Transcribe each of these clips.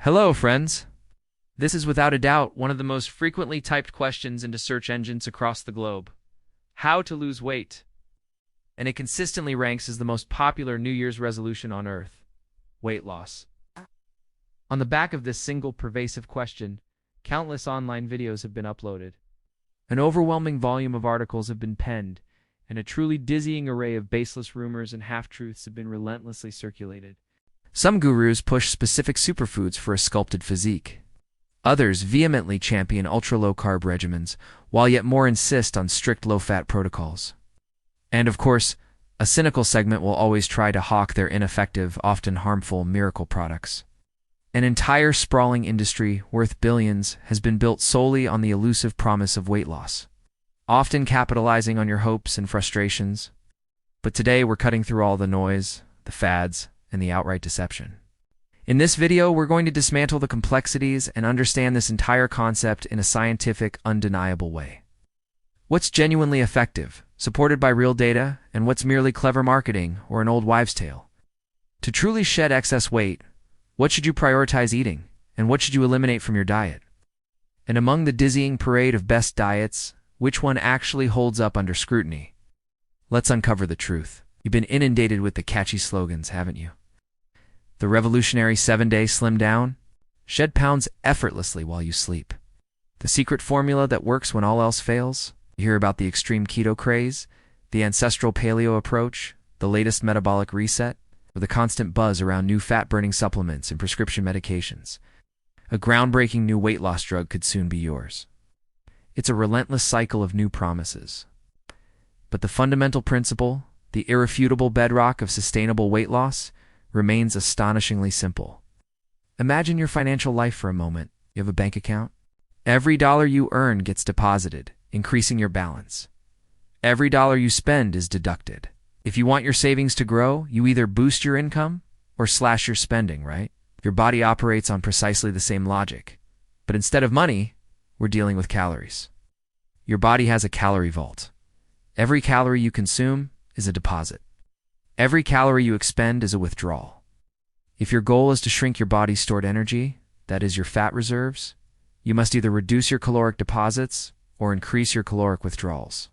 Hello, friends. This is without a doubt one of the most frequently typed questions into search engines across the globe. How to lose weight. And it consistently ranks as the most popular New Year's resolution on Earth. Weight loss. On the back of this single pervasive question, countless online videos have been uploaded. An overwhelming volume of articles have been penned, and a truly dizzying array of baseless rumors and half-truths have been relentlessly circulated. Some gurus push specific superfoods for a sculpted physique. Others vehemently champion ultra-low-carb regimens, while yet more insist on strict low-fat protocols. And of course, a cynical segment will always try to hawk their ineffective, often harmful miracle products. An entire sprawling industry worth billions has been built solely on the elusive promise of weight loss, often capitalizing on your hopes and frustrations. But today we're cutting through all the noise, the fads, and the outright deception. In this video, we're going to dismantle the complexities and understand this entire concept in a scientific, undeniable way. What's genuinely effective, supported by real data, and what's merely clever marketing or an old wives' tale? To truly shed excess weight, what should you prioritize eating, and what should you eliminate from your diet? And among the dizzying parade of best diets, which one actually holds up under scrutiny? Let's uncover the truth. You've been inundated with the catchy slogans, haven't you? The revolutionary 7-day slim down? Shed pounds effortlessly while you sleep. The secret formula that works when all else fails? You hear about the extreme keto craze, the ancestral paleo approach, the latest metabolic reset, or the constant buzz around new fat-burning supplements and prescription medications. A groundbreaking new weight loss drug could soon be yours. It's a relentless cycle of new promises. But the fundamental principle, the irrefutable bedrock of sustainable weight loss, remains astonishingly simple. Imagine your financial life for a moment. You have a bank account. Every dollar you earn gets deposited, increasing your balance. Every dollar you spend is deducted. If you want your savings to grow, you either boost your income or slash your spending, right? Your body operates on precisely the same logic. But instead of money, we're dealing with calories. Your body has a calorie vault. Every calorie you consume is a deposit. Every calorie you expend is a withdrawal. If your goal is to shrink your body's stored energy, that is your fat reserves, you must either reduce your caloric deposits or increase your caloric withdrawals.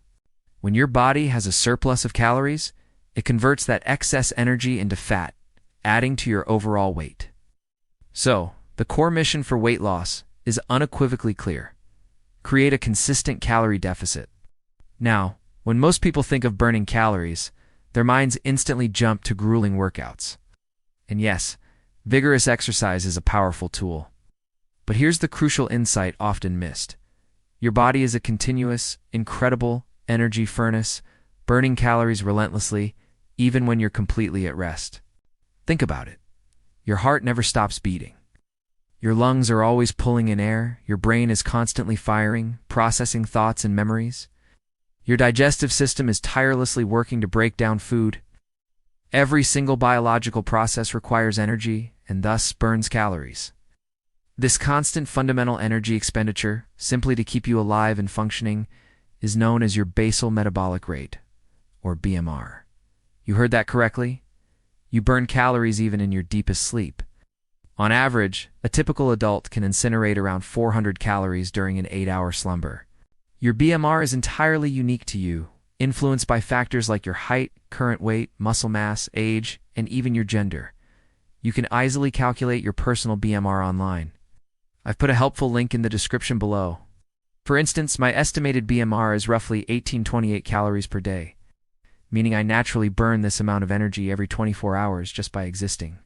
When your body has a surplus of calories, it converts that excess energy into fat, adding to your overall weight. So, the core mission for weight loss is unequivocally clear. Create a consistent calorie deficit. Now, when most people think of burning calories, their minds instantly jump to grueling workouts. And yes, vigorous exercise is a powerful tool. But here's the crucial insight often missed. Your body is a continuous, incredible energy furnace, burning calories relentlessly, even when you're completely at rest. Think about it. Your heart never stops beating. Your lungs are always pulling in air, your brain is constantly firing, processing thoughts and memories. Your digestive system is tirelessly working to break down food. Every single biological process requires energy and thus burns calories. This constant fundamental energy expenditure, simply to keep you alive and functioning, is known as your basal metabolic rate, or BMR. You heard that correctly? You burn calories even in your deepest sleep. On average, a typical adult can incinerate around 400 calories during an 8-hour slumber. Your BMR is entirely unique to you, influenced by factors like your height, current weight, muscle mass, age, and even your gender. You can easily calculate your personal BMR online. I've put a helpful link in the description below. For instance, my estimated BMR is roughly 1828 calories per day, meaning I naturally burn this amount of energy every 24 hours just by existing.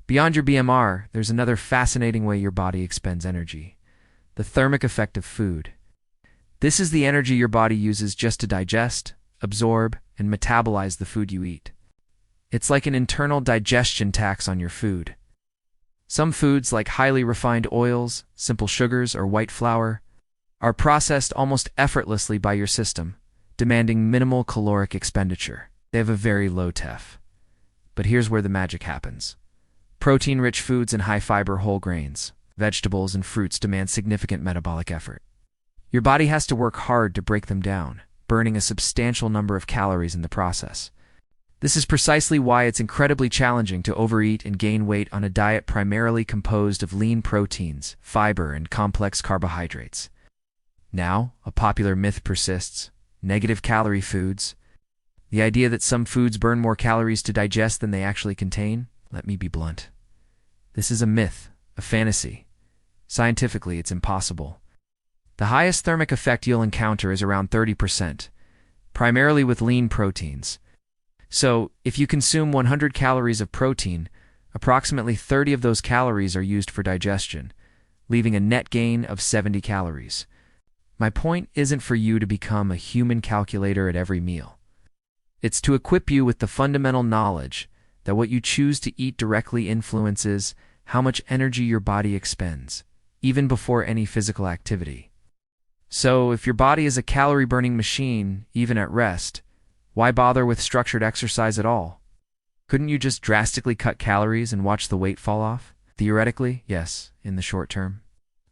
Beyond your BMR, there's another fascinating way your body expends energy: the thermic effect of food. This is the energy your body uses just to digest, absorb, and metabolize the food you eat. It's like an internal digestion tax on your food. Some foods, like highly refined oils, simple sugars, or white flour, are processed almost effortlessly by your system, demanding minimal caloric expenditure. They have a very low TEF. But here's where the magic happens. Protein-rich foods and high-fiber whole grains, vegetables, and fruits demand significant metabolic effort. Your body has to work hard to break them down, burning a substantial number of calories in the process. This is precisely why it's incredibly challenging to overeat and gain weight on a diet primarily composed of lean proteins, fiber, and complex carbohydrates. Now, a popular myth persists: negative calorie foods. The idea that some foods burn more calories to digest than they actually contain? Let me be blunt. This is a myth, a fantasy. Scientifically, it's impossible. The highest thermic effect you'll encounter is around 30%, primarily with lean proteins. So, if you consume 100 calories of protein, approximately 30 of those calories are used for digestion, leaving a net gain of 70 calories. My point isn't for you to become a human calculator at every meal. It's to equip you with the fundamental knowledge that what you choose to eat directly influences how much energy your body expends, even before any physical activity. So, if your body is a calorie-burning machine, even at rest, why bother with structured exercise at all? Couldn't you just drastically cut calories and watch the weight fall off? Theoretically, yes, in the short term.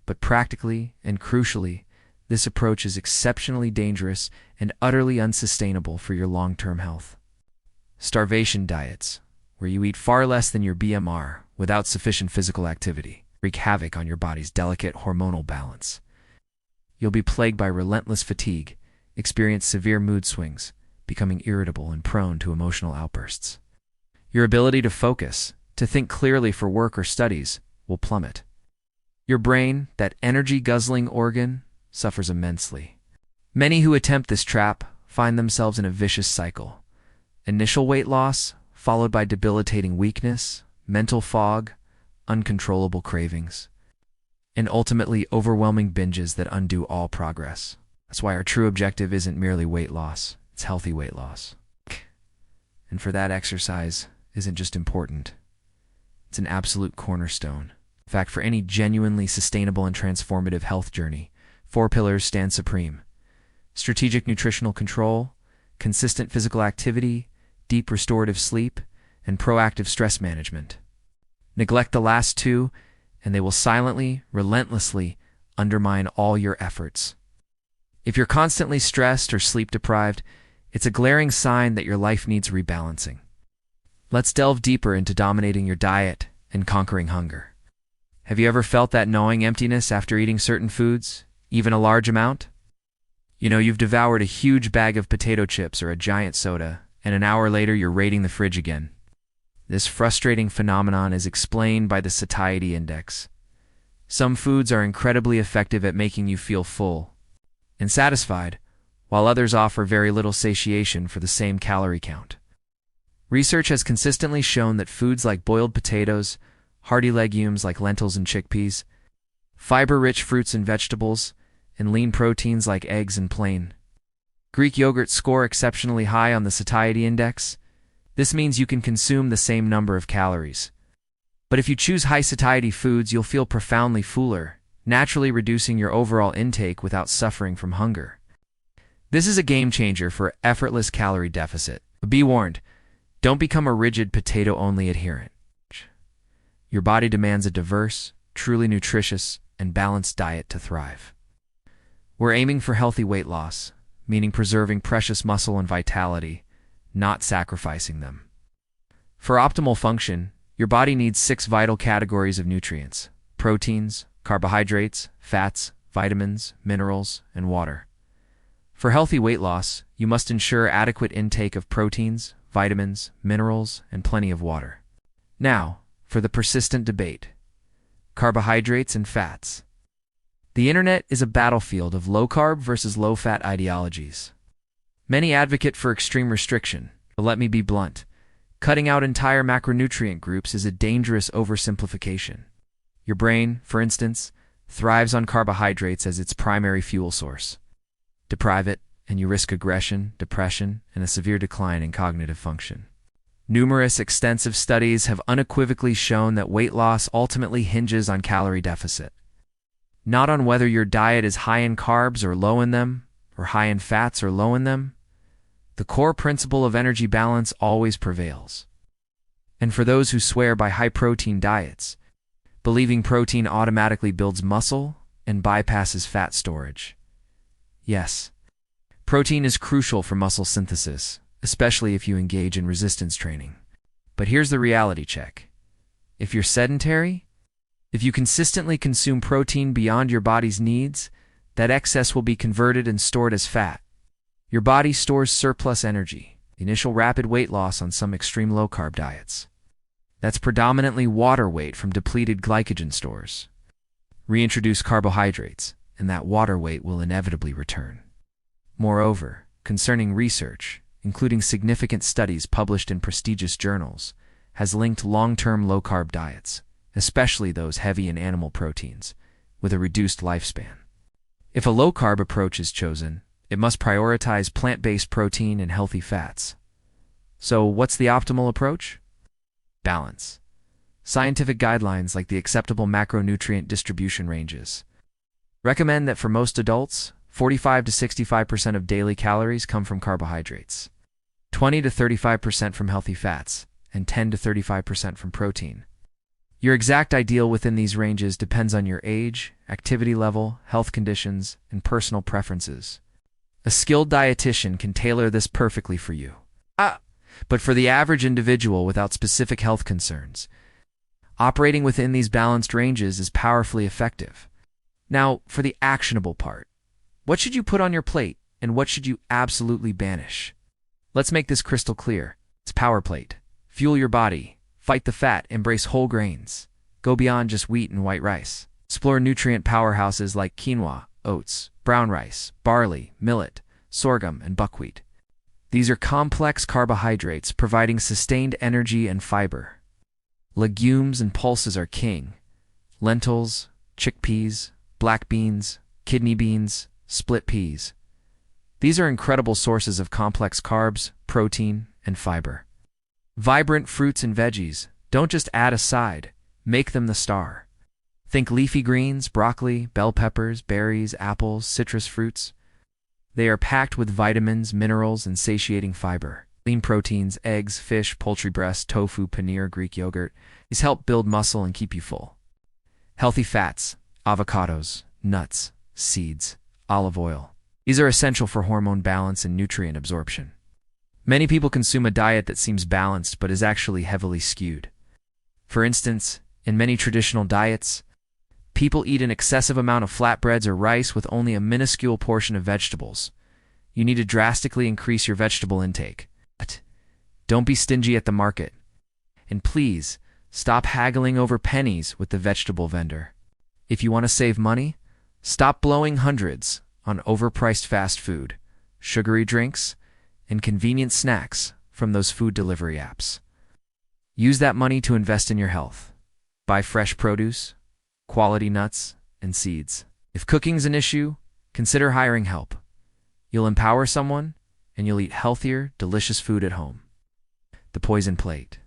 But practically and crucially, this approach is exceptionally dangerous and utterly unsustainable for your long-term health. Starvation diets, where you eat far less than your BMR without sufficient physical activity, wreak havoc on your body's delicate hormonal balance. You'll be plagued by relentless fatigue, experience severe mood swings, becoming irritable and prone to emotional outbursts. Your ability to focus, to think clearly for work or studies, will plummet. Your brain, that energy-guzzling organ, suffers immensely. Many who attempt this trap find themselves in a vicious cycle. Initial weight loss, followed by debilitating weakness, mental fog, uncontrollable cravings, and ultimately overwhelming binges that undo all progress. That's why our true objective isn't merely weight loss. It's healthy weight loss. And for that, exercise isn't just important. It's an absolute cornerstone. In fact, for any genuinely sustainable and transformative health journey, 4 pillars stand supreme: strategic nutritional control, consistent physical activity, deep restorative sleep, and proactive stress management. Neglect the last 2, and they will silently, relentlessly undermine all your efforts. If you're constantly stressed or sleep-deprived, it's a glaring sign that your life needs rebalancing. Let's delve deeper into dominating your diet and conquering hunger. Have you ever felt that gnawing emptiness after eating certain foods, even a large amount? You've devoured a huge bag of potato chips or a giant soda, and an hour later you're raiding the fridge again. This frustrating phenomenon is explained by the Satiety index. Some foods are incredibly effective at making you feel full and satisfied, while others offer very little satiation for the same calorie count. Research has consistently shown that foods like boiled potatoes, hearty legumes like lentils and chickpeas, fiber-rich fruits and vegetables, and lean proteins like eggs and plain Greek yogurt score exceptionally high on the Satiety index. This means you can consume the same number of calories. But if you choose high satiety foods, you'll feel profoundly fuller, naturally reducing your overall intake without suffering from hunger. This is a game changer for effortless calorie deficit. But be warned, don't become a rigid potato-only adherent. Your body demands a diverse, truly nutritious, and balanced diet to thrive. We're aiming for healthy weight loss, meaning preserving precious muscle and vitality, not sacrificing them. For optimal function, your body needs 6 vital categories of nutrients: proteins, carbohydrates, fats, vitamins, minerals, and water. For healthy weight loss, you must ensure adequate intake of proteins, vitamins, minerals, and plenty of water. Now, for the persistent debate: carbohydrates and fats. The internet is a battlefield of low-carb versus low-fat ideologies. Many advocate for extreme restriction, but let me be blunt. Cutting out entire macronutrient groups is a dangerous oversimplification. Your brain, for instance, thrives on carbohydrates as its primary fuel source. Deprive it, and you risk aggression, depression, and a severe decline in cognitive function. Numerous extensive studies have unequivocally shown that weight loss ultimately hinges on calorie deficit. Not on whether your diet is high in carbs or low in them, or high in fats or low in them. The core principle of energy balance always prevails. And for those who swear by high-protein diets, believing protein automatically builds muscle and bypasses fat storage. Yes, protein is crucial for muscle synthesis, especially if you engage in resistance training. But here's the reality check. If you're sedentary, if you consistently consume protein beyond your body's needs, that excess will be converted and stored as fat. Your body stores surplus energy, the initial rapid weight loss on some extreme low-carb diets. That's predominantly water weight from depleted glycogen stores. Reintroduce carbohydrates, and that water weight will inevitably return. Moreover, concerning research, including significant studies published in prestigious journals, has linked long-term low-carb diets, especially those heavy in animal proteins, with a reduced lifespan. If a low-carb approach is chosen, it must prioritize plant-based protein and healthy fats. So what's the optimal approach? Balance. Scientific guidelines like the acceptable macronutrient distribution ranges recommend that for most adults, 45 to 65% of daily calories come from carbohydrates, 20 to 35% from healthy fats, and 10 to 35% from protein. Your exact ideal within these ranges depends on your age, activity level, health conditions, and personal preferences. A skilled dietitian can tailor this perfectly for you. But for the average individual without specific health concerns, operating within these balanced ranges is powerfully effective. Now, for the actionable part. What should you put on your plate, and what should you absolutely banish? Let's make this crystal clear. It's power plate. Fuel your body. Fight the fat. Embrace whole grains. Go beyond just wheat and white rice. Explore nutrient powerhouses like quinoa, oats, brown rice, barley, millet, sorghum, and buckwheat. These are complex carbohydrates providing sustained energy and fiber. Legumes and pulses are king. Lentils, chickpeas, black beans, kidney beans, split peas. These are incredible sources of complex carbs, protein, and fiber. Vibrant fruits and veggies. Don't just add a side, make them the star. Think leafy greens, broccoli, bell peppers, berries, apples, citrus fruits. They are packed with vitamins, minerals, and satiating fiber. Lean proteins, eggs, fish, poultry breast, tofu, paneer, Greek yogurt. These help build muscle and keep you full. Healthy fats, avocados, nuts, seeds, olive oil. These are essential for hormone balance and nutrient absorption. Many people consume a diet that seems balanced but is actually heavily skewed. For instance, in many traditional diets, people eat an excessive amount of flatbreads or rice with only a minuscule portion of vegetables. You need to drastically increase your vegetable intake. But don't be stingy at the market. And please, stop haggling over pennies with the vegetable vendor. If you want to save money, stop blowing hundreds on overpriced fast food, sugary drinks, and convenient snacks from those food delivery apps. Use that money to invest in your health. Buy fresh produce, quality nuts, and seeds. If cooking's an issue, consider hiring help. You'll empower someone, and you'll eat healthier, delicious food at home. The poison plate.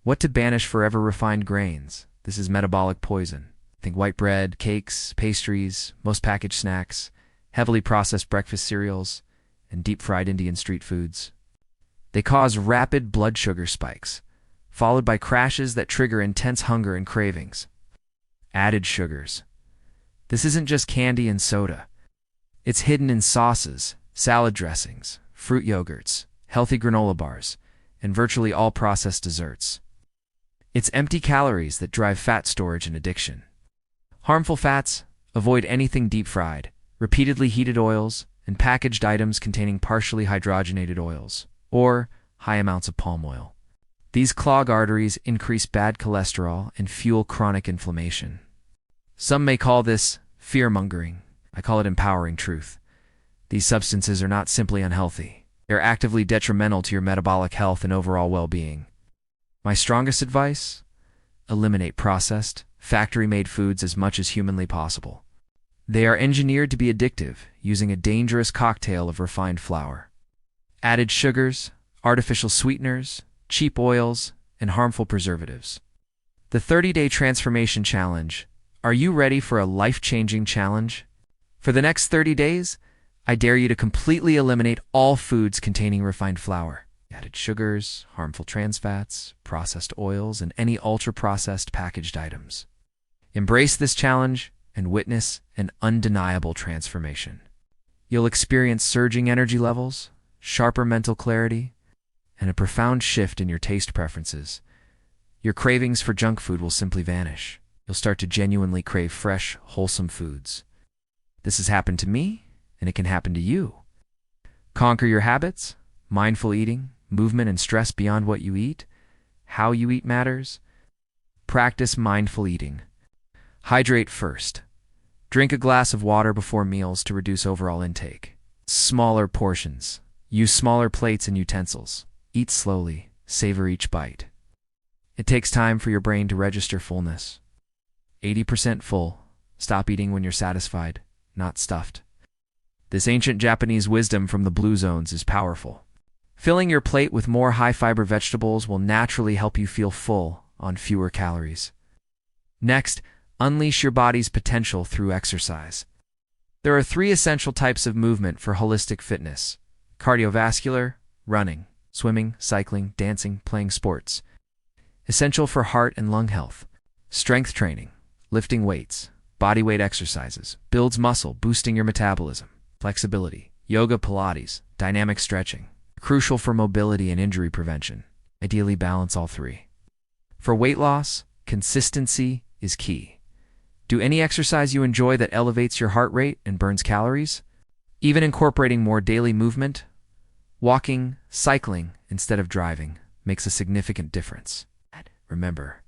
What to banish forever refined grains? This is metabolic poison. Think white bread, cakes, pastries, most packaged snacks, heavily processed breakfast cereals, and deep-fried Indian street foods. They cause rapid blood sugar spikes, followed by crashes that trigger intense hunger and cravings. Added sugars. This isn't just candy and soda. It's hidden in sauces, salad dressings, fruit yogurts, healthy granola bars, and virtually all processed desserts. It's empty calories that drive fat storage and addiction. Harmful fats. Avoid anything deep-fried, repeatedly heated oils, and packaged items containing partially hydrogenated oils, or high amounts of palm oil. These clog arteries, increase bad cholesterol, and fuel chronic inflammation. Some may call this fear-mongering. I call it empowering truth. These substances are not simply unhealthy. They're actively detrimental to your metabolic health and overall well-being. My strongest advice? Eliminate processed, factory-made foods as much as humanly possible. They are engineered to be addictive, using a dangerous cocktail of refined flour. Added sugars, artificial sweeteners, cheap oils, and harmful preservatives. The 30-Day Transformation Challenge. Are you ready for a life-changing challenge? For the next 30 days, I dare you to completely eliminate all foods containing refined flour, added sugars, harmful trans fats, processed oils, and any ultra-processed packaged items. Embrace this challenge and witness an undeniable transformation. You'll experience surging energy levels, sharper mental clarity, and a profound shift in your taste preferences. Your cravings for junk food will simply vanish. You'll start to genuinely crave fresh, wholesome foods. This has happened to me, and it can happen to you. Conquer your habits, mindful eating, movement and stress beyond what you eat. How you eat matters. Practice mindful eating. Hydrate first. Drink a glass of water before meals to reduce overall intake. Smaller portions. Use smaller plates and utensils. Eat slowly. Savor each bite. It takes time for your brain to register fullness. 80% full. Stop eating when you're satisfied, not stuffed. This ancient Japanese wisdom from the blue zones is powerful. Filling your plate with more high-fiber vegetables will naturally help you feel full on fewer calories. Next, unleash your body's potential through exercise. There are 3 essential types of movement for holistic fitness: cardiovascular, running, swimming, cycling, dancing, playing sports. Essential for heart and lung health: strength training, lifting weights, bodyweight exercises, builds muscle, boosting your metabolism. Flexibility, yoga, Pilates, dynamic stretching. Crucial for mobility and injury prevention. Ideally balance all 3. For weight loss, consistency is key. Do any exercise you enjoy that elevates your heart rate and burns calories. Even incorporating more daily movement, walking, cycling instead of driving, makes a significant difference. Remember,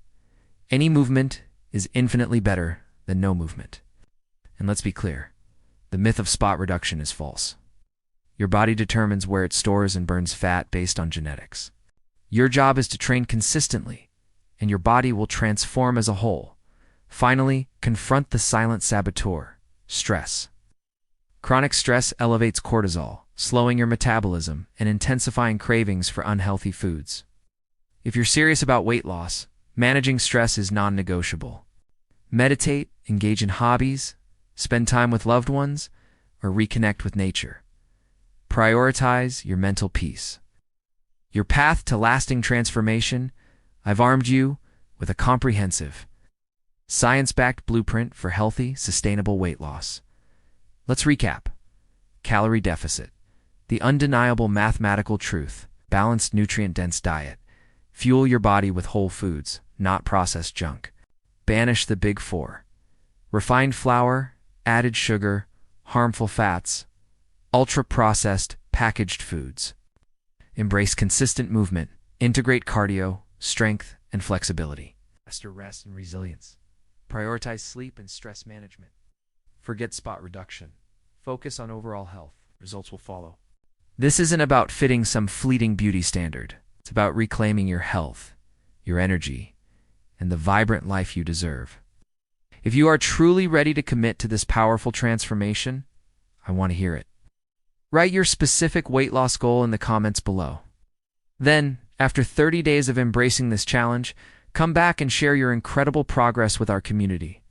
any movement is infinitely better than no movement. And let's be clear, the myth of spot reduction is false. Your body determines where it stores and burns fat based on genetics. Your job is to train consistently, and your body will transform as a whole. Finally, confront the silent saboteur: stress. Chronic stress elevates cortisol, slowing your metabolism and intensifying cravings for unhealthy foods. If you're serious about weight loss, managing stress is non-negotiable. Meditate, engage in hobbies, spend time with loved ones, or reconnect with nature. Prioritize your mental peace. Your path to lasting transformation: I've armed you with a comprehensive, science-backed blueprint for healthy, sustainable weight loss. Let's recap. Calorie deficit: the undeniable mathematical truth. Balanced, nutrient-dense diet. Fuel your body with whole foods, not processed junk. Banish the big 4. Refined flour, added sugar, harmful fats, ultra-processed, packaged foods. Embrace consistent movement. Integrate cardio, strength, and flexibility. Master rest and resilience. Prioritize sleep and stress management. Forget spot reduction. Focus on overall health. Results will follow. This isn't about fitting some fleeting beauty standard. It's about reclaiming your health, your energy, and the vibrant life you deserve. If you are truly ready to commit to this powerful transformation, I want to hear it. Write your specific weight loss goal in the comments below. Then, after 30 days of embracing this challenge, come back and share your incredible progress with our community.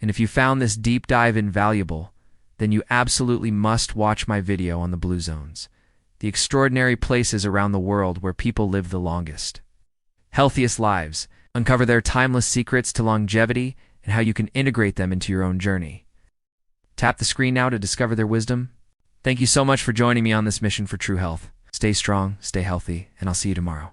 And if you found this deep dive invaluable, then you absolutely must watch my video on the Blue Zones, the extraordinary places around the world where people live the longest, healthiest lives. Uncover their timeless secrets to longevity and how you can integrate them into your own journey. Tap the screen now to discover their wisdom. Thank you so much for joining me on this mission for true health. Stay strong, stay healthy, and I'll see you tomorrow.